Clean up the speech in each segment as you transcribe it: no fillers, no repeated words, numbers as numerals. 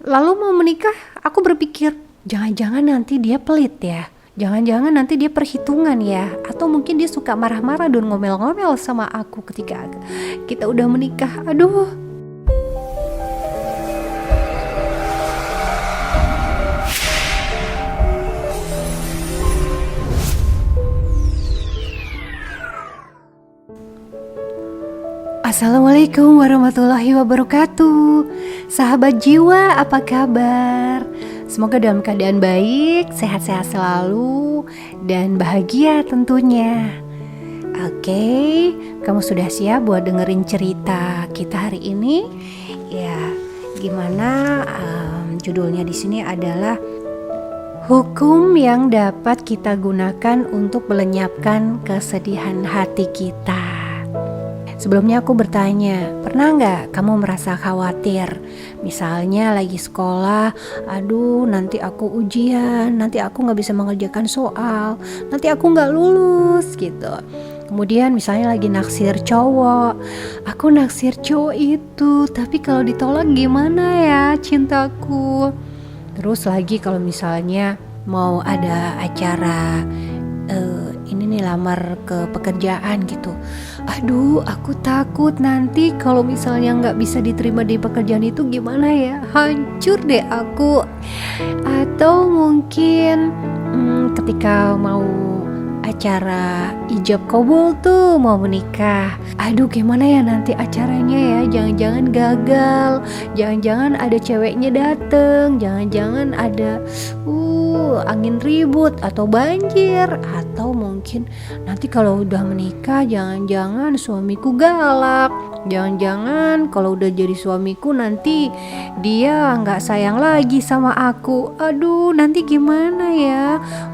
Lalu mau menikah, aku berpikir, jangan-jangan nanti dia pelit ya. Jangan-jangan nanti dia perhitungan ya. Atau mungkin dia suka marah-marah dan ngomel-ngomel sama aku ketika kita udah menikah. Aduh. Assalamualaikum warahmatullahi wabarakatuh. Sahabat jiwa, apa kabar? Semoga dalam keadaan baik, sehat-sehat selalu, dan bahagia tentunya. Oke, kamu sudah siap buat dengerin cerita kita hari ini? Ya, gimana? Judulnya di sini adalah hukum yang dapat kita gunakan untuk melenyapkan kesedihan hati kita. Sebelumnya aku bertanya, pernah nggak kamu merasa khawatir? Misalnya lagi sekolah, aduh nanti aku ujian, nanti aku nggak bisa mengerjakan soal, nanti aku nggak lulus gitu. Kemudian misalnya lagi naksir cowok, aku naksir cowok itu, tapi kalau ditolak gimana ya cintaku? Terus lagi kalau misalnya mau ada acara ini nih lamar ke pekerjaan gitu. Aduh, aku takut nanti kalau misalnya nggak bisa diterima di pekerjaan itu gimana ya? Hancur deh aku. Atau mungkin ketika mau acara ijab kabul tuh mau menikah. Aduh, gimana ya nanti acaranya ya? Jangan-jangan gagal, jangan-jangan ada ceweknya dateng, jangan-jangan ada angin ribut atau banjir, atau mungkin nanti kalau udah menikah jangan-jangan suamiku galak, jangan-jangan kalau udah jadi suamiku nanti dia nggak sayang lagi sama aku. Aduh, nanti gimana ya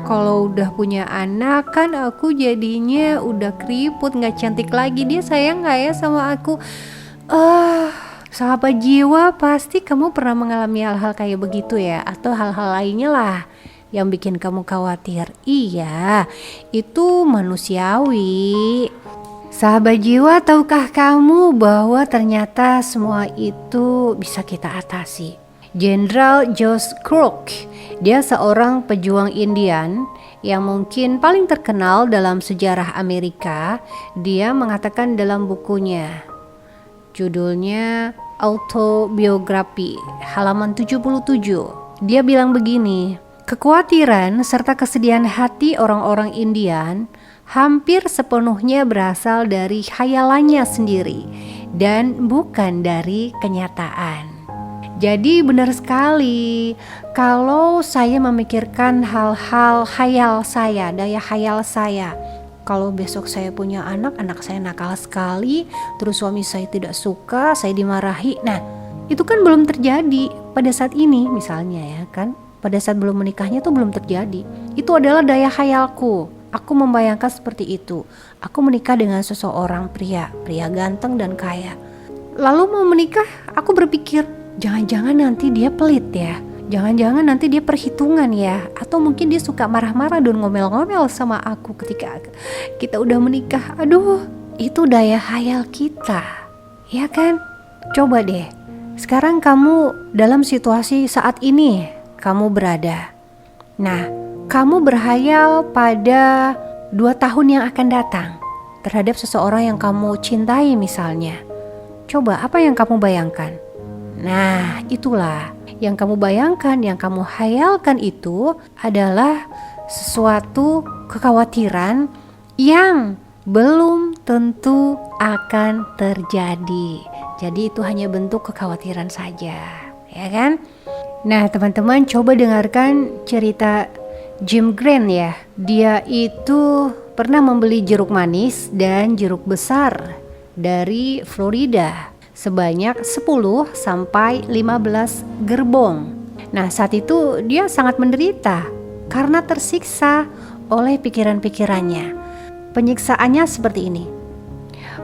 kalau udah punya anak, kan aku jadinya udah keriput, nggak cantik lagi, dia sayang nggak ya sama aku? Sahabat jiwa, pasti kamu pernah mengalami hal-hal kayak begitu ya, atau hal-hal lainnya lah yang bikin kamu khawatir. Iya, itu manusiawi. Sahabat jiwa, tahukah kamu bahwa ternyata semua itu bisa kita atasi? Jenderal Josh Crook, dia seorang pejuang Indian yang mungkin paling terkenal dalam sejarah Amerika. Dia mengatakan dalam bukunya, judulnya Autobiografi, halaman 77. Dia bilang begini, kekhawatiran serta kesedihan hati orang-orang Indian hampir sepenuhnya berasal dari khayalannya sendiri dan bukan dari kenyataan. Jadi benar sekali, kalau saya memikirkan hal-hal khayal saya, daya khayal saya, kalau besok saya punya anak saya nakal sekali, terus suami saya tidak suka, saya dimarahi. Nah, itu kan belum terjadi pada saat ini misalnya ya kan. Pada saat belum menikahnya tuh belum terjadi. Itu adalah daya khayalku. Aku membayangkan seperti itu. Aku menikah dengan seseorang pria ganteng dan kaya. Lalu mau menikah, aku berpikir, jangan-jangan nanti dia pelit ya. Jangan-jangan nanti dia perhitungan ya. Atau mungkin dia suka marah-marah dan ngomel-ngomel sama aku ketika kita udah menikah. Aduh, itu daya khayal kita. Ya kan? Coba deh. Sekarang kamu dalam situasi saat ini kamu berada. Nah, kamu berhayal pada 2 tahun yang akan datang terhadap seseorang yang kamu cintai misalnya. Coba apa yang kamu bayangkan? Nah, itulah yang kamu bayangkan, yang kamu hayalkan itu adalah sesuatu kekhawatiran yang belum tentu akan terjadi. Jadi itu hanya bentuk kekhawatiran saja, ya kan? Nah teman-teman, coba dengarkan cerita Jim Grant ya. Dia itu pernah membeli jeruk manis dan jeruk besar dari Florida sebanyak 10 sampai 15 gerbong. Nah saat itu dia sangat menderita karena tersiksa oleh pikiran-pikirannya. Penyiksaannya seperti ini.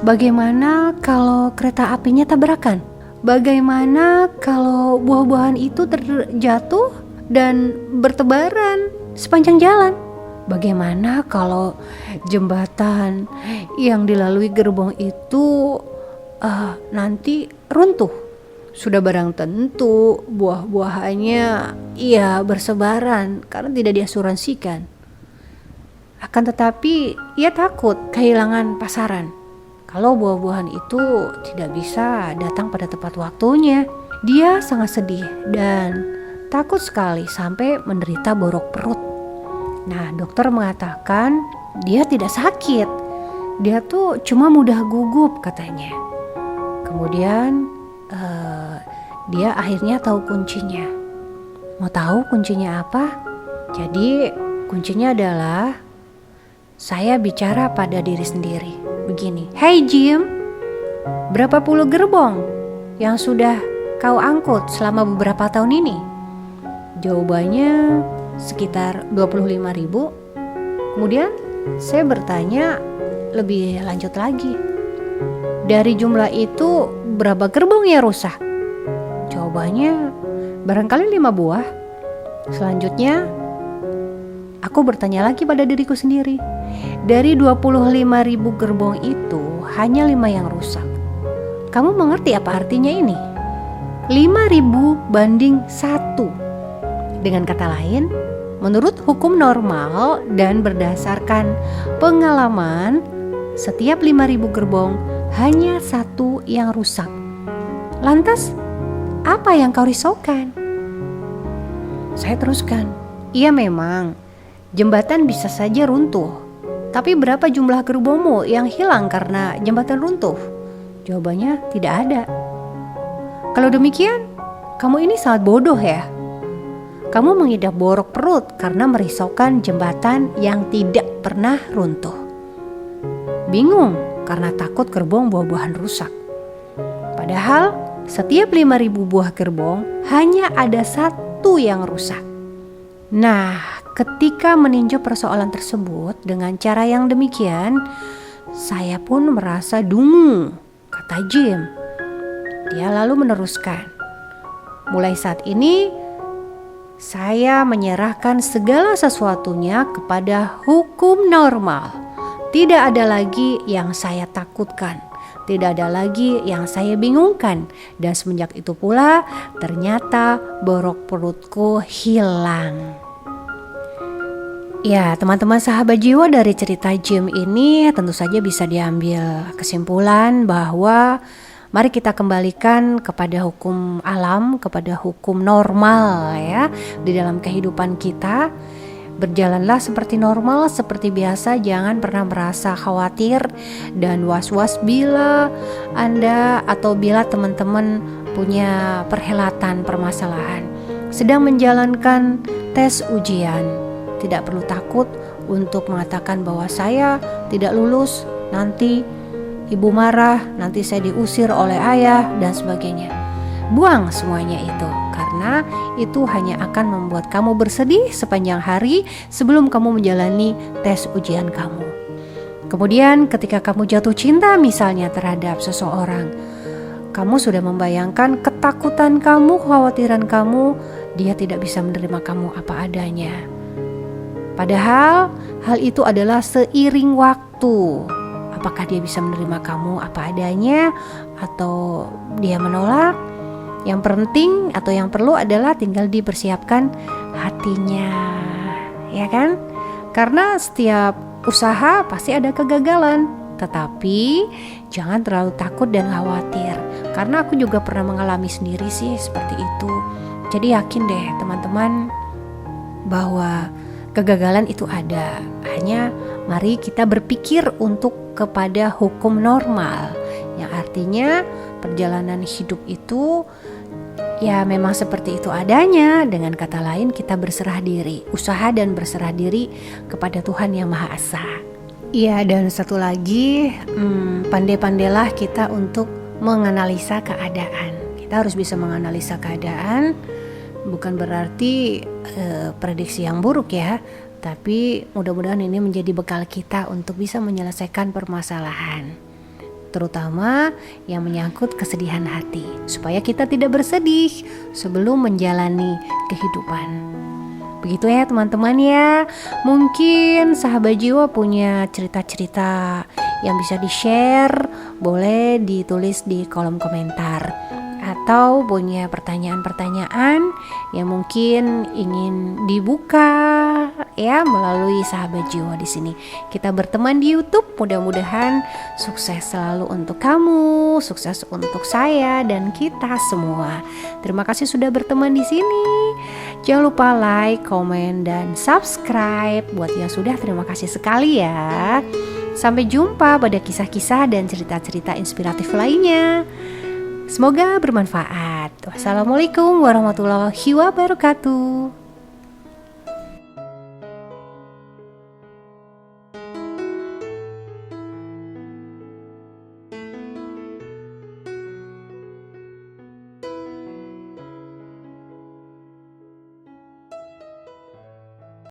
Bagaimana kalau kereta apinya tabrakan? Bagaimana kalau buah-buahan itu terjatuh dan bertebaran sepanjang jalan? Bagaimana kalau jembatan yang dilalui gerbong itu nanti runtuh? Sudah barang tentu buah-buahannya ia bersebaran karena tidak diasuransikan. Akan tetapi ia takut kehilangan pasaran kalau buah-buahan itu tidak bisa datang pada tepat waktunya. Dia sangat sedih dan takut sekali sampai menderita borok perut. Nah, dokter mengatakan dia tidak sakit. Dia tuh cuma mudah gugup katanya. Kemudian dia akhirnya tahu kuncinya. Mau tahu kuncinya apa? Jadi kuncinya adalah saya bicara pada diri sendiri. Begini, "Hey Jim, berapa puluh gerbong yang sudah kau angkut selama beberapa tahun ini?" Jawabannya sekitar 25.000. Kemudian saya bertanya lebih lanjut lagi, "Dari jumlah itu berapa gerbong yang rusak?" Jawabannya barangkali 5 buah. Selanjutnya aku bertanya lagi pada diriku sendiri, dari 25.000 gerbong itu hanya 5 yang rusak. Kamu mengerti apa artinya ini? 5.000 banding 1. Dengan kata lain, menurut hukum normal dan berdasarkan pengalaman, setiap 5.000 gerbong hanya 1 yang rusak. Lantas, apa yang kau risaukan? Saya teruskan, iya memang, jembatan bisa saja runtuh. Tapi berapa jumlah gerbongmu yang hilang karena jembatan runtuh? Jawabannya tidak ada. Kalau demikian, kamu ini sangat bodoh ya. Kamu mengidap borok perut karena merisaukan jembatan yang tidak pernah runtuh. Bingung karena takut gerbong buah-buahan rusak. Padahal setiap 5.000 buah gerbong hanya ada 1 yang rusak. Nah, ketika meninjau persoalan tersebut dengan cara yang demikian, saya pun merasa dungu, kata Jim. Dia lalu meneruskan, mulai saat ini saya menyerahkan segala sesuatunya kepada hukum normal. Tidak ada lagi yang saya takutkan, tidak ada lagi yang saya bingungkan. Dan semenjak itu pula ternyata borok perutku hilang. Ya, teman-teman sahabat jiwa, dari cerita Jim ini tentu saja bisa diambil kesimpulan bahwa mari kita kembalikan kepada hukum alam, kepada hukum normal ya di dalam kehidupan kita. Berjalanlah seperti normal, seperti biasa, jangan pernah merasa khawatir dan was-was bila Anda atau bila teman-teman punya perhelatan permasalahan, sedang menjalankan tes ujian. Tidak perlu takut untuk mengatakan bahwa saya tidak lulus, nanti ibu marah, nanti saya diusir oleh ayah dan sebagainya. Buang semuanya itu, karena itu hanya akan membuat kamu bersedih sepanjang hari sebelum kamu menjalani tes ujian kamu. Kemudian ketika kamu jatuh cinta misalnya terhadap seseorang, kamu sudah membayangkan ketakutan kamu, kekhawatiran kamu, dia tidak bisa menerima kamu apa adanya. Padahal hal itu adalah seiring waktu. Apakah dia bisa menerima kamu apa adanya atau dia menolak? Yang penting atau yang perlu adalah tinggal dipersiapkan hatinya, ya kan? Karena setiap usaha pasti ada kegagalan, tetapi jangan terlalu takut dan khawatir. Karena aku juga pernah mengalami sendiri sih seperti itu. Jadi yakin deh teman-teman bahwa kegagalan itu ada. Hanya mari kita berpikir untuk kepada hukum normal, yang artinya perjalanan hidup itu ya memang seperti itu adanya. Dengan kata lain, kita berserah diri, usaha dan berserah diri kepada Tuhan Yang Maha Esa. Iya, dan satu lagi, pandai-pandailah kita untuk menganalisa keadaan. Kita harus bisa menganalisa keadaan. Bukan berarti prediksi yang buruk ya, tapi mudah-mudahan ini menjadi bekal kita untuk bisa menyelesaikan permasalahan, terutama yang menyangkut kesedihan hati, supaya kita tidak bersedih sebelum menjalani kehidupan. Begitu ya teman-teman ya. Mungkin sahabat jiwa punya cerita-cerita yang bisa di-share, boleh ditulis di kolom komentar. atau punya pertanyaan-pertanyaan yang mungkin ingin dibuka ya melalui Sahabat Jiwa di sini. Kita berteman di YouTube. Mudah-mudahan sukses selalu untuk kamu, sukses untuk saya dan kita semua. Terima kasih sudah berteman di sini. Jangan lupa like, komen, dan subscribe. Buat yang sudah, terima kasih sekali ya. Sampai jumpa pada kisah-kisah dan cerita-cerita inspiratif lainnya. Semoga bermanfaat. Wassalamualaikum warahmatullahi wabarakatuh.